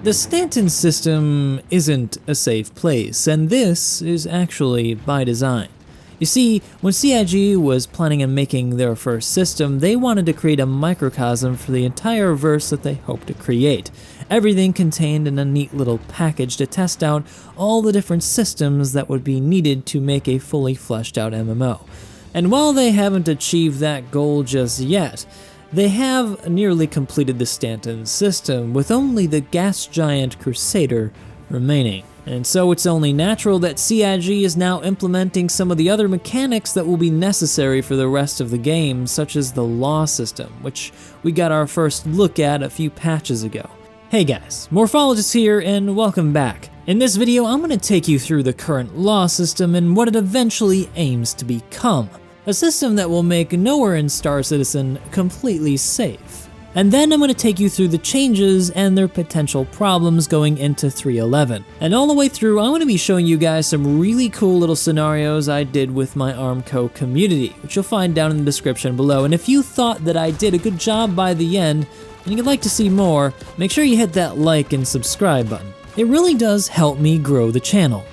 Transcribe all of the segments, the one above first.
The Stanton system isn't a safe place, and this is actually by design. You see, when CIG was planning on making their first system, they wanted to create a microcosm for the entire verse that they hoped to create. Everything contained in a neat little package to test out all the different systems that would be needed to make a fully fleshed out MMO. And while they haven't achieved that goal just yet, they have nearly completed the Stanton system, with only the gas giant Crusader remaining. And so it's only natural that CIG is now implementing some of the other mechanics that will be necessary for the rest of the game, such as the law system, which we got our first look at a few patches ago. Hey guys, Morphologist here, and welcome back. In this video, I'm going to take you through the current law system and what it eventually aims to become. A system that will make nowhere in Star Citizen completely safe. And then I'm going to take you through the changes and their potential problems going into 3.11. And all the way through, I'm going to be showing you guys some really cool little scenarios I did with my Armco community, which you'll find down in the description below. And if you thought that I did a good job by the end, and you'd like to see more, make sure you hit that like and subscribe button. It really does help me grow the channel.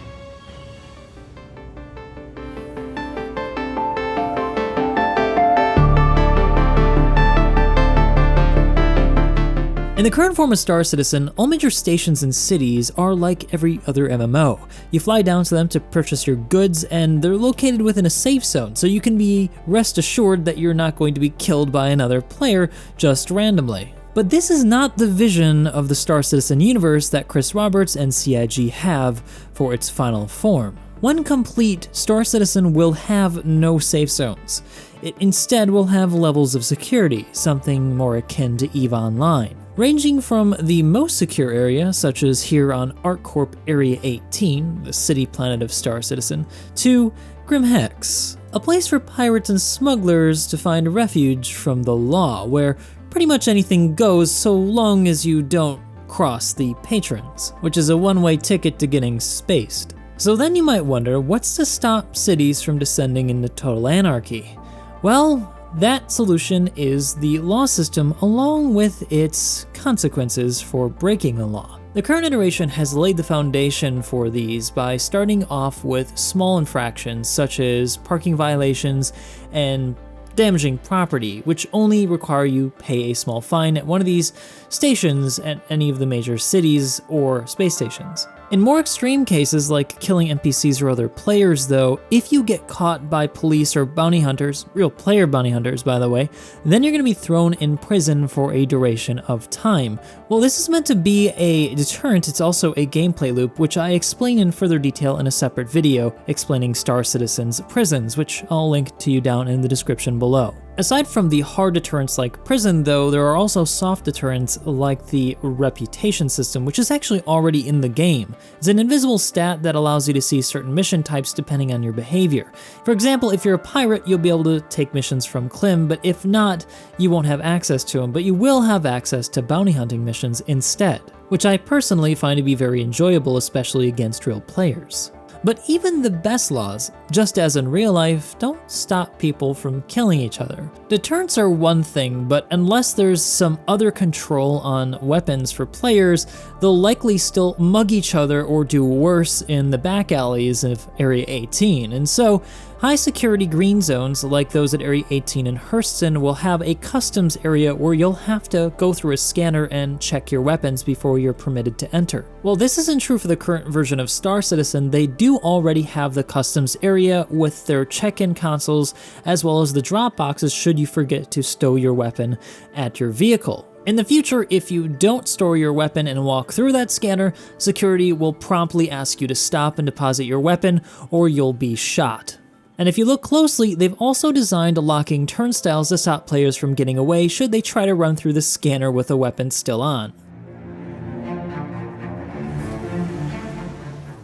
In the current form of Star Citizen, all major stations and cities are like every other MMO. You fly down to them to purchase your goods, and they're located within a safe zone, so you can be rest assured that you're not going to be killed by another player just randomly. But this is not the vision of the Star Citizen universe that Chris Roberts and CIG have for its final form. When complete, Star Citizen will have no safe zones. It instead will have levels of security, something more akin to EVE Online. Ranging from the most secure area, such as here on ArcCorp Area 18, the city planet of Star Citizen, to Grim Hex, a place for pirates and smugglers to find refuge from the law, where pretty much anything goes so long as you don't cross the patrons, which is a one-way ticket to getting spaced. So then you might wonder, what's to stop cities from descending into total anarchy? Well, that solution is the law system along with its consequences for breaking the law. The current iteration has laid the foundation for these by starting off with small infractions such as parking violations and damaging property, which only require you pay a small fine at one of these stations at any of the major cities or space stations. In more extreme cases like killing NPCs or other players though, if you get caught by police or bounty hunters, real player bounty hunters by the way, then you're going to be thrown in prison for a duration of time. Well, this is meant to be a deterrent, it's also a gameplay loop, which I explain in further detail in a separate video explaining Star Citizen's prisons, which I'll link to you down in the description below. Aside from the hard deterrents like prison though, there are also soft deterrents like the reputation system, which is actually already in the game. It's an invisible stat that allows you to see certain mission types depending on your behavior. For example, if you're a pirate, you'll be able to take missions from Klim, but if not, you won't have access to them, but you will have access to bounty hunting missions instead, which I personally find to be very enjoyable, especially against real players. But even the best laws, just as in real life, don't stop people from killing each other. Deterrents are one thing, but unless there's some other control on weapons for players, they'll likely still mug each other or do worse in the back alleys of Area 18. And so, high security green zones like those at Area 18 and Hurston will have a customs area where you'll have to go through a scanner and check your weapons before you're permitted to enter. While this isn't true for the current version of Star Citizen, they do already have the customs area with their check-in consoles as well as the drop boxes should you forget to stow your weapon at your vehicle. In the future, if you don't store your weapon and walk through that scanner, security will promptly ask you to stop and deposit your weapon or you'll be shot. And if you look closely, they've also designed locking turnstiles to stop players from getting away should they try to run through the scanner with a weapon still on.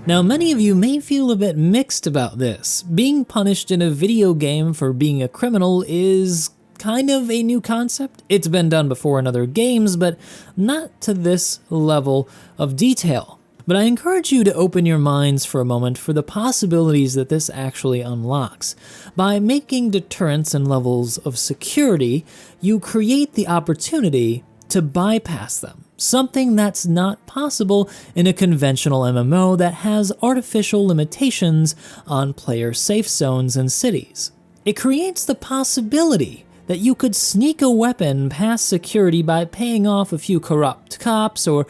Now, many of you may feel a bit mixed about this. Being punished in a video game for being a criminal is kind of a new concept. It's been done before in other games, but not to this level of detail. But I encourage you to open your minds for a moment for the possibilities that this actually unlocks. By making deterrents and levels of security, you create the opportunity to bypass them. something that's not possible in a conventional MMO that has artificial limitations on player safe zones and cities. It creates the possibility that you could sneak a weapon past security by paying off a few corrupt cops, or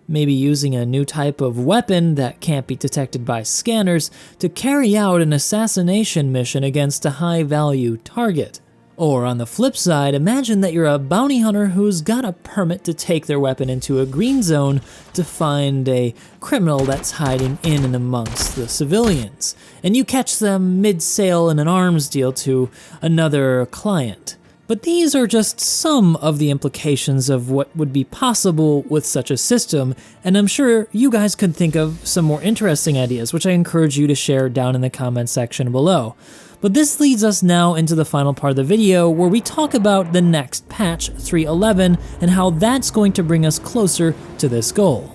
maybe using a new type of weapon that can't be detected by scanners to carry out an assassination mission against a high-value target. Or on the flip side, imagine that you're a bounty hunter who's got a permit to take their weapon into a green zone to find a criminal that's hiding in and amongst the civilians, and you catch them mid-sale in an arms deal to another client. But these are just some of the implications of what would be possible with such a system, and I'm sure you guys could think of some more interesting ideas, which I encourage you to share down in the comment section below. But this leads us now into the final part of the video, where we talk about the next patch, 3.11, and how that's going to bring us closer to this goal.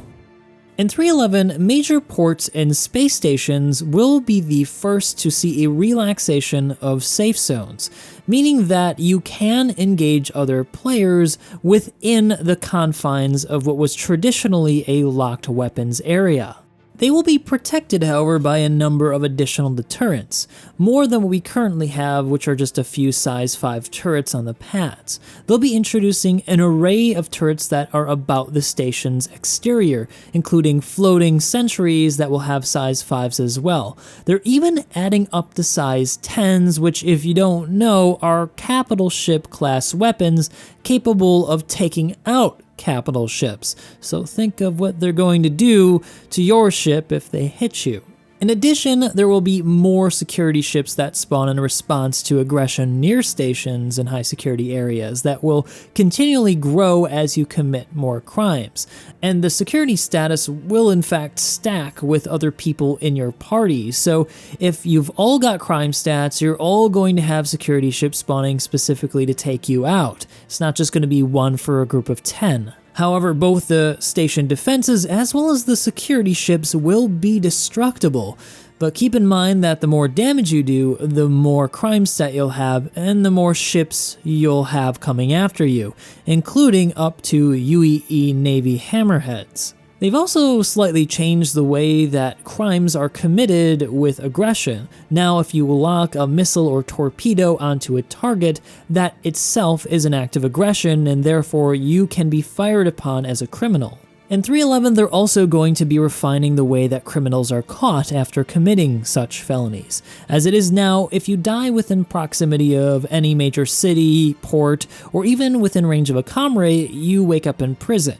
In 3.11, major ports and space stations will be the first to see a relaxation of safe zones, meaning that you can engage other players within the confines of what was traditionally a locked weapons area. They will be protected, however, by a number of additional deterrents, more than what we currently have, which are just a few size 5 turrets on the pads. They'll be introducing an array of turrets that are about the station's exterior, including floating sentries that will have size 5s as well. They're even adding up to size 10s, which, if you don't know, are capital ship class weapons capable of taking out capital ships, so think of what they're going to do to your ship if they hit you. In addition, there will be more security ships that spawn in response to aggression near stations and high security areas that will continually grow as you commit more crimes. And the security status will in fact stack with other people in your party, so if you've all got crime stats, you're all going to have security ships spawning specifically to take you out. It's not just going to be one for a group of 10. However, both the station defenses as well as the security ships will be destructible, but keep in mind that the more damage you do, the more crime stat you'll have and the more ships you'll have coming after you, including up to UEE Navy hammerheads. They've also slightly changed the way that crimes are committed with aggression. Now, if you lock a missile or torpedo onto a target, that itself is an act of aggression, and therefore you can be fired upon as a criminal. In 3.11, they're also going to be refining the way that criminals are caught after committing such felonies. As it is now, if you die within proximity of any major city, port, or even within range of a comrade, you wake up in prison.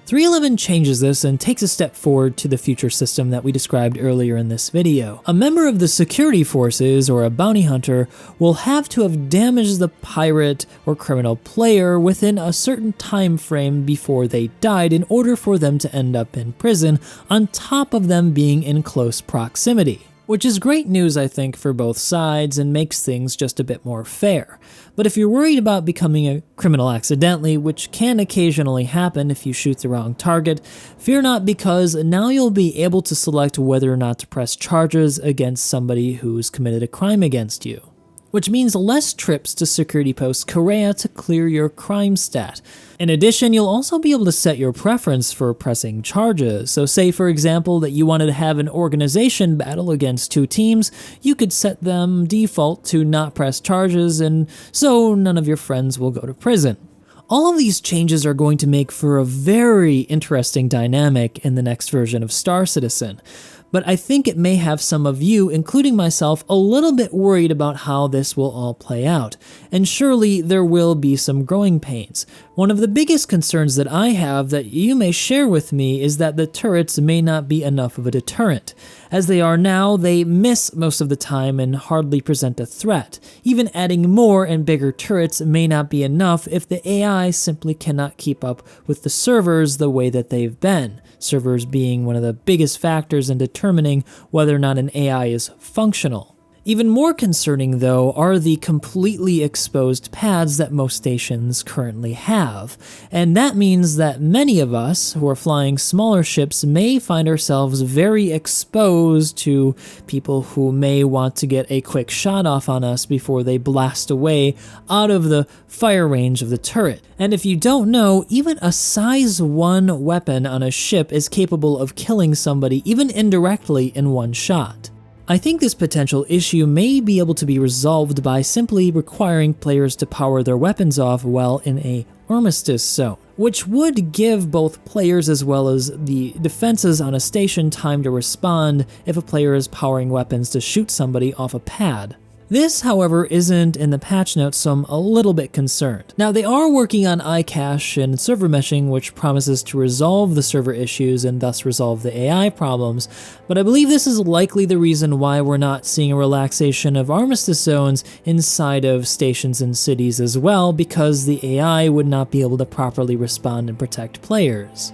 3.11 changes this and takes a step forward to the future system that we described earlier in this video. A member of the security forces, or a bounty hunter, will have to have damaged the pirate or criminal player within a certain time frame before they died in order for them to end up in prison, on top of them being in close proximity. Which is great news, I think, for both sides and makes things just a bit more fair. But if you're worried about becoming a criminal accidentally, which can occasionally happen if you shoot the wrong target, fear not, because now you'll be able to select whether or not to press charges against somebody who's committed a crime against you. Which means less trips to Security Post Korea to clear your crime stat. In addition, you'll also be able to set your preference for pressing charges. So say, for example, that you wanted to have an organization battle against 2 teams, you could set them default to not press charges, and so none of your friends will go to prison. All of these changes are going to make for a very interesting dynamic in the next version of Star Citizen. But I think it may have some of you, including myself, a little bit worried about how this will all play out, and surely there will be some growing pains. One of the biggest concerns that I have that you may share with me is that the turrets may not be enough of a deterrent. As they are now, they miss most of the time and hardly present a threat. Even adding more and bigger turrets may not be enough if the AI simply cannot keep up with the servers the way that they've been. Servers being one of the biggest factors in determining whether or not an AI is functional. Even more concerning, though, are the completely exposed pads that most stations currently have. And that means that many of us who are flying smaller ships may find ourselves very exposed to people who may want to get a quick shot off on us before they blast away out of the fire range of the turret. And if you don't know, even a size 1 weapon on a ship is capable of killing somebody even indirectly in one shot. I think this potential issue may be able to be resolved by simply requiring players to power their weapons off while in a armistice zone, which would give both players as well as the defenses on a station time to respond if a player is powering weapons to shoot somebody off a pad. This, however, isn't in the patch notes, so I'm a little bit concerned. Now, they are working on iCache and server meshing, which promises to resolve the server issues and thus resolve the AI problems, but I believe this is likely the reason why we're not seeing a relaxation of armistice zones inside of stations and cities as well, because the AI would not be able to properly respond and protect players.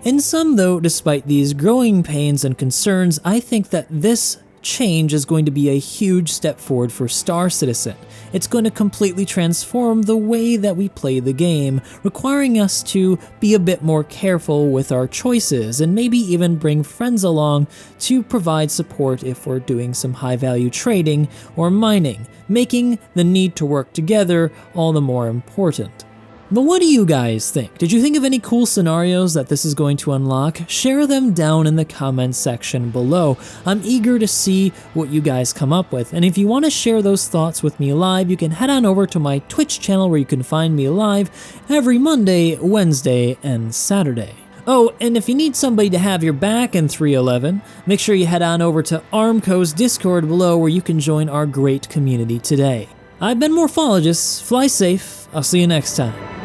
In sum, though, despite these growing pains and concerns, I think that this change is going to be a huge step forward for Star Citizen. It's going to completely transform the way that we play the game, requiring us to be a bit more careful with our choices and maybe even bring friends along to provide support if we're doing some high-value trading or mining, making the need to work together all the more important. But what do you guys think? Did you think of any cool scenarios that this is going to unlock? Share them down in the comments section below. I'm eager to see what you guys come up with. And if you want to share those thoughts with me live, you can head on over to my Twitch channel where you can find me live every Monday, Wednesday, and Saturday. Oh, and if you need somebody to have your back in 311, make sure you head on over to Armco's Discord below where you can join our great community today. I've been Morphologist. Fly safe. I'll see you next time.